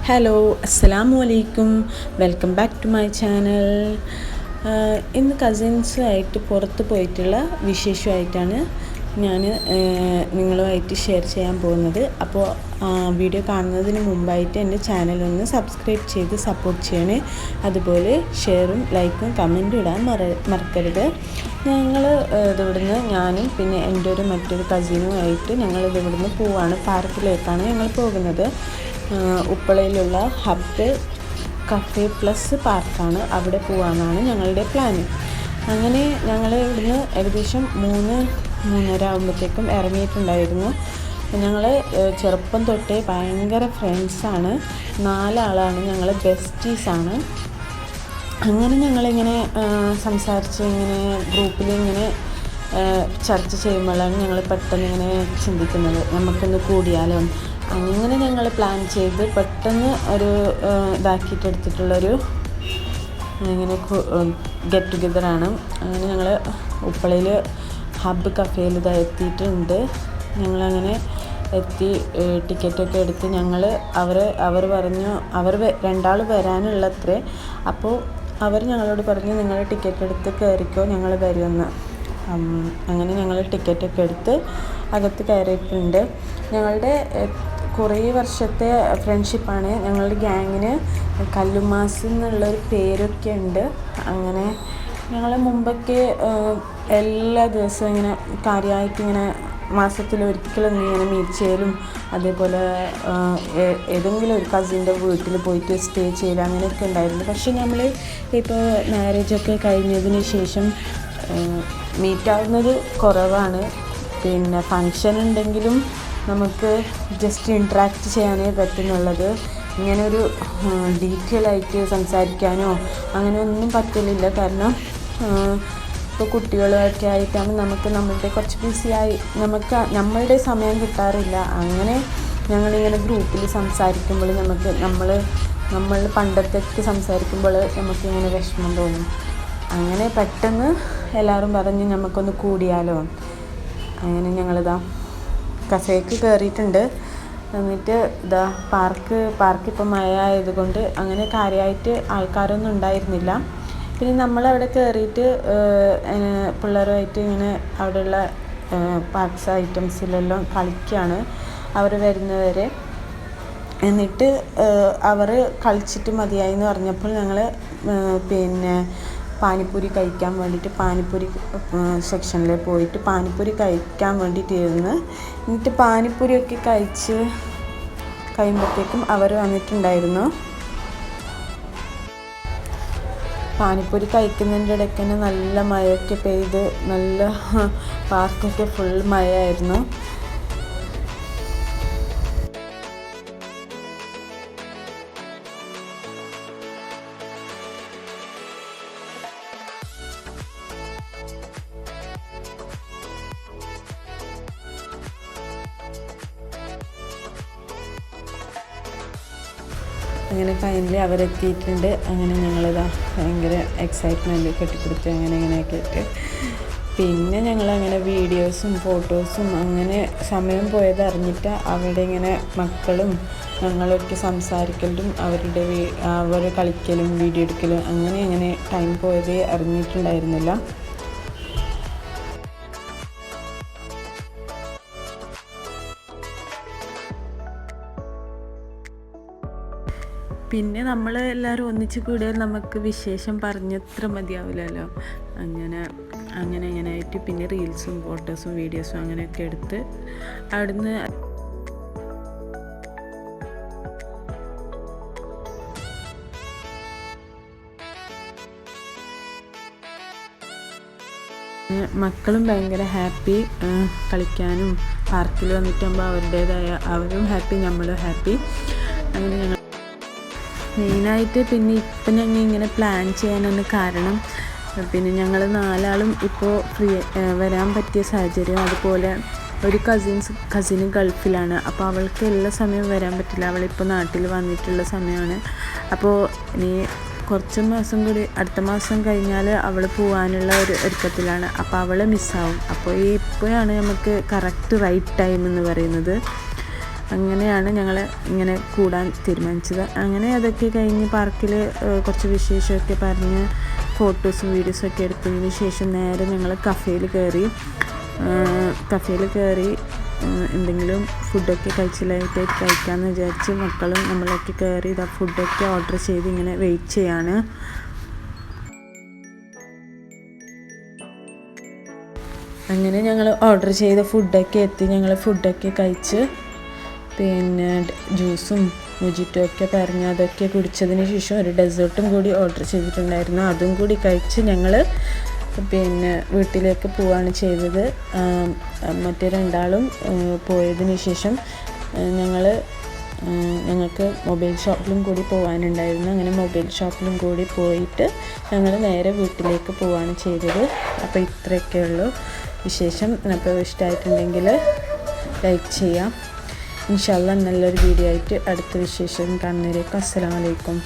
Hello, അസ്സലാമു അലൈക്കും. Welcome back to my channel. ഇന്ന് കസിൻസുമായിട്ട് പുറത്ത് പോയിട്ടുള്ള വിശേഷമായിട്ടാണ് ഞാൻ നിങ്ങളുമായിട്ട് ഷെയർ ചെയ്യാൻ പോകുന്നത്. അപ്പോൾ വീഡിയോ കാണുന്നതിന് മുമ്പായിട്ട് എൻ്റെ ചാനലൊന്ന് സബ്സ്ക്രൈബ് ചെയ്ത് സപ്പോർട്ട് ചെയ്യണേ. അതുപോലെ ഷെയറും ലൈക്കും കമൻറ്റും ഇടാൻ മറക്കരുത്. ഞങ്ങൾ ഇവിടുന്ന് ഞാനും പിന്നെ എൻ്റെ മറ്റൊരു കസിനുമായിട്ട് ഇവിടുന്ന് പോവാണ്. പാർക്കിലേക്കാണ് ഞങ്ങൾ പോകുന്നത്. ഉപ്പളയിലുള്ള ഹബ്ബ് കഫേ പ്ലസ് പാർക്കാണ്, അവിടെ പോകാനാണ് ഞങ്ങളുടെ പ്ലാന്. അങ്ങനെ ഞങ്ങൾ ഇവിടുന്ന് ഏകദേശം 3-3:30 ആകുമ്പോഴത്തേക്കും ഇറങ്ങിയിട്ടുണ്ടായിരുന്നു. ഞങ്ങൾ ചെറുപ്പം തൊട്ടേ ഭയങ്കര ഫ്രണ്ട്സാണ്. 4 ആളാണ്, ഞങ്ങൾ ബെസ്റ്റീസാണ്. അങ്ങനെ ഞങ്ങളിങ്ങനെ സംസാരിച്ച് ഇങ്ങനെ ഗ്രൂപ്പിലിങ്ങനെ ചർച്ച ചെയ്യുമ്പോഴാണ് ഞങ്ങൾ പെട്ടെന്ന് ഇങ്ങനെ ചിന്തിക്കുന്നത്, നമുക്കൊന്ന് കൂടിയാലോ. അങ്ങനെ ഞങ്ങൾ പ്ലാൻ ചെയ്ത് പെട്ടെന്ന് ഒരു ഇതാക്കിയിട്ടെടുത്തിട്ടുള്ളൊരു ഇങ്ങനെ ഗെറ്റ് ടുഗെദറാണ്. അങ്ങനെ ഞങ്ങൾ ഉപ്പളയിൽ ഹബ്ബ് കഫേയിൽ എത്തിയിട്ടുണ്ട്. ഞങ്ങളങ്ങനെ എത്തി ടിക്കറ്റൊക്കെ എടുത്ത് അവർ പറഞ്ഞു, അവർ 2 ആൾ വരാനുള്ളത്രേ. അപ്പോൾ അവർ ഞങ്ങളോട് പറഞ്ഞു, നിങ്ങൾ ടിക്കറ്റ് എടുത്ത് കയറിക്കോ, ഞങ്ങൾ വരുമെന്ന്. അങ്ങനെ ഞങ്ങൾ ടിക്കറ്റൊക്കെ എടുത്ത് അകത്ത് കയറിയിട്ടുണ്ട്. ഞങ്ങളുടെ കുറേ വർഷത്തെ ഫ്രണ്ട്ഷിപ്പാണ്. ഞങ്ങളുടെ ഗ്യാങ്ങിന് കല്ലുമാസ് എന്നുള്ളൊരു പേരൊക്കെ ഉണ്ട്. അങ്ങനെ ഞങ്ങൾ മുമ്പൊക്കെ എല്ലാ ദിവസവും ഇങ്ങനെ കാര്യമായിട്ട് ഇങ്ങനെ മാസത്തിലൊരിക്കലൊന്നും ഇങ്ങനെ മീറ്റ് ചെയ്യലും, അതേപോലെ ഏതെങ്കിലും ഒരു കസിൻ്റെ വീട്ടിൽ പോയിട്ട് സ്റ്റേ ചെയ്യലും അങ്ങനെയൊക്കെ ഉണ്ടായിരുന്നു. പക്ഷെ നമ്മൾ ഇപ്പോൾ മാരേജൊക്കെ കഴിഞ്ഞതിന് ശേഷം മീറ്റാവുന്നത് കുറവാണ്. പിന്നെ ഫങ്ഷൻ ഉണ്ടെങ്കിലും നമുക്ക് ജസ്റ്റ് ഇൻട്രാക്റ്റ് ചെയ്യാനേ പറ്റുന്നുള്ളത്. ഇങ്ങനൊരു ഡീറ്റെയിൽ ആയിട്ട് സംസാരിക്കാനോ അങ്ങനെ ഒന്നും പറ്റലില്ല. കാരണം ഇപ്പോൾ കുട്ടികളൊക്കെ ആയിട്ടാണ് നമ്മളുടെ കുറച്ച് ബിസിയായി നമ്മളുടെ സമയം കിട്ടാറില്ല. അങ്ങനെ ഞങ്ങളിങ്ങനെ ഗ്രൂപ്പിൽ സംസാരിക്കുമ്പോൾ നമ്മൾ പണ്ടത്തേക്ക് സംസാരിക്കുമ്പോൾ നമുക്കിങ്ങനെ വിഷമം തോന്നും. അങ്ങനെ പെട്ടെന്ന് എല്ലാവരും പറഞ്ഞ് നമുക്കൊന്ന് കൂടിയാലോ. അങ്ങനെ ഞങ്ങളിതാ കഫേക്ക് കയറിയിട്ടുണ്ട്. എന്നിട്ട് പാർക്ക് ഇപ്പം മഴ ആയതുകൊണ്ട് അങ്ങനെ കാര്യമായിട്ട് ആൾക്കാരൊന്നും ഉണ്ടായിരുന്നില്ല. പിന്നെ നമ്മളവിടെ കയറിയിട്ട് പിള്ളേരുമായിട്ട് ഇങ്ങനെ അവിടെയുള്ള പാർക്സ് ഐറ്റംസിലെല്ലാം കളിക്കുകയാണ് അവർ വരുന്നവരെ. എന്നിട്ട് അവർ കളിച്ചിട്ട് മതിയായി എന്ന് പറഞ്ഞപ്പോൾ ഞങ്ങൾ പിന്നെ പാനിപ്പൂരി കഴിക്കാൻ വേണ്ടിയിട്ട് പാനിപ്പൂരി സെക്ഷനിൽ പോയിട്ട് പാനിപ്പൂരി കഴിക്കാൻ വേണ്ടിയിട്ടിരുന്ന്. എന്നിട്ട് പാനിപ്പൂരിയൊക്കെ കഴിച്ച് കഴിയുമ്പോഴത്തേക്കും അവർ വന്നിട്ടുണ്ടായിരുന്നു. പാനിപ്പൂരി കഴിക്കുന്നതിൻ്റെ ഇടയ്ക്ക് തന്നെ നല്ല മഴയൊക്കെ പെയ്ത് നല്ല പാർക്കൊക്കെ ഫുൾ മഴയായിരുന്നു. അങ്ങനെ ഫൈനലി അവരെത്തിയിട്ടുണ്ട്. അങ്ങനെ ഞങ്ങളിതാ ഭയങ്കര എക്സൈറ്റ്മെൻറ്റ് കെട്ടിപ്പിടിച്ച് ഇങ്ങനെയൊക്കെ ഇട്ട് പിന്നെ ഞങ്ങളങ്ങനെ വീഡിയോസും ഫോട്ടോസും അങ്ങനെ സമയം പോയത് അറിഞ്ഞിട്ട് അവിടെ ഇങ്ങനെ മക്കളും ഞങ്ങളൊക്കെ സംസാരിക്കലും അവർ കളിക്കലും വീഡിയോ എടുക്കലും അങ്ങനെ ടൈം പോയതേ അറിഞ്ഞിട്ടുണ്ടായിരുന്നില്ല. പിന്നെ നമ്മൾ എല്ലാവരും ഒന്നിച്ച് കൂടിയാൽ നമുക്ക് വിശേഷം പറഞ്ഞത്ര മതിയാവില്ലല്ലോ. അങ്ങനെ ആയിട്ട് പിന്നെ റീൽസും ഫോട്ടോസും വീഡിയോസും അങ്ങനെയൊക്കെ എടുത്ത് അവിടുന്ന് മക്കളും ഭയങ്കര ഹാപ്പി. കളിക്കാനും പാർക്കിൽ വന്നിട്ടാകുമ്പോൾ അവരും ഹാപ്പി, നമ്മളും ഹാപ്പി. അങ്ങനെ ഞങ്ങൾ മെയിനായിട്ട് പിന്നെ ഇപ്പം ഞങ്ങൾ ഇങ്ങനെ പ്ലാൻ ചെയ്യാനാണ് കാരണം, പിന്നെ ഞങ്ങൾ 4 ആളും ഇപ്പോൾ വരാൻ പറ്റിയ സാഹചര്യം. അതുപോലെ ഒരു കസിന് ഗൾഫിലാണ്. അപ്പോൾ അവൾക്ക് എല്ലാ സമയവും വരാൻ പറ്റില്ല. അവളിപ്പോൾ നാട്ടിൽ വന്നിട്ടുള്ള സമയമാണ്. അപ്പോൾ ഇനി കുറച്ച് മാസം കൂടി, അടുത്ത മാസം കഴിഞ്ഞാൽ അവൾ പോകാനുള്ള ഒരു ഒരുക്കത്തിലാണ്. അപ്പോൾ അവളെ മിസ്സാവും. അപ്പോൾ ഇപ്പോഴാണ് നമുക്ക് കറക്റ്റ് റൈറ്റ് ടൈം എന്ന് പറയുന്നത്. അങ്ങനെയാണ് ഞങ്ങൾ ഇങ്ങനെ കൂടാൻ തീരുമാനിച്ചത്. അങ്ങനെ അതൊക്കെ കഴിഞ്ഞ് പാർക്കിൽ കുറച്ച് വിശേഷമൊക്കെ പറഞ്ഞ് ഫോട്ടോസും വീഡിയോസൊക്കെ എടുത്തതിന് ശേഷം നേരെ ഞങ്ങൾ കഫേയിൽ കയറി എന്തെങ്കിലും ഫുഡൊക്കെ കഴിച്ചിലായിട്ട് കഴിക്കാമെന്ന് വിചാരിച്ച് മക്കളും നമ്മളൊക്കെ കയറി ഇതാ ഫുഡൊക്കെ ഓർഡർ ചെയ്ത് ഇങ്ങനെ വെയിറ്റ് ചെയ്യാണ്. അങ്ങനെ ഞങ്ങൾ ഓർഡർ ചെയ്ത ഫുഡൊക്കെ എത്തി. ഞങ്ങൾ ഫുഡൊക്കെ കഴിച്ച് പിന്നെ ജ്യൂസും മൊജിറ്റോ ഒക്കെ പറഞ്ഞ് അതൊക്കെ കുടിച്ചതിന് ശേഷം ഒരു ഡെസേർട്ടും കൂടി ഓർഡർ ചെയ്തിട്ടുണ്ടായിരുന്നു. അതും കൂടി കഴിച്ച് ഞങ്ങൾ പിന്നെ വീട്ടിലേക്ക് പോവുകയാണ് ചെയ്തത്. മറ്റേ രണ്ടാളും പോയതിന് ശേഷം ഞങ്ങൾക്ക് മൊബൈൽ ഷോപ്പിലും കൂടി പോകാനുണ്ടായിരുന്നു. അങ്ങനെ മൊബൈൽ ഷോപ്പിലും കൂടി പോയിട്ട് ഞങ്ങൾ നേരെ വീട്ടിലേക്ക് പോവുകയാണ് ചെയ്തത്. അപ്പോൾ ഇത്രയൊക്കെയുള്ളൂ വിശേഷം. അപ്പോൾ ഇഷ്ടമായിട്ടുണ്ടെങ്കിൽ ലൈക്ക് ചെയ്യാം. ഇൻഷാ അല്ലാഹ് നല്ലൊരു വീഡിയോ ആയിട്ട് അടുത്ത വിശേഷം കാണുന്നവരേക്കും അസ്സലാമു അലൈക്കും.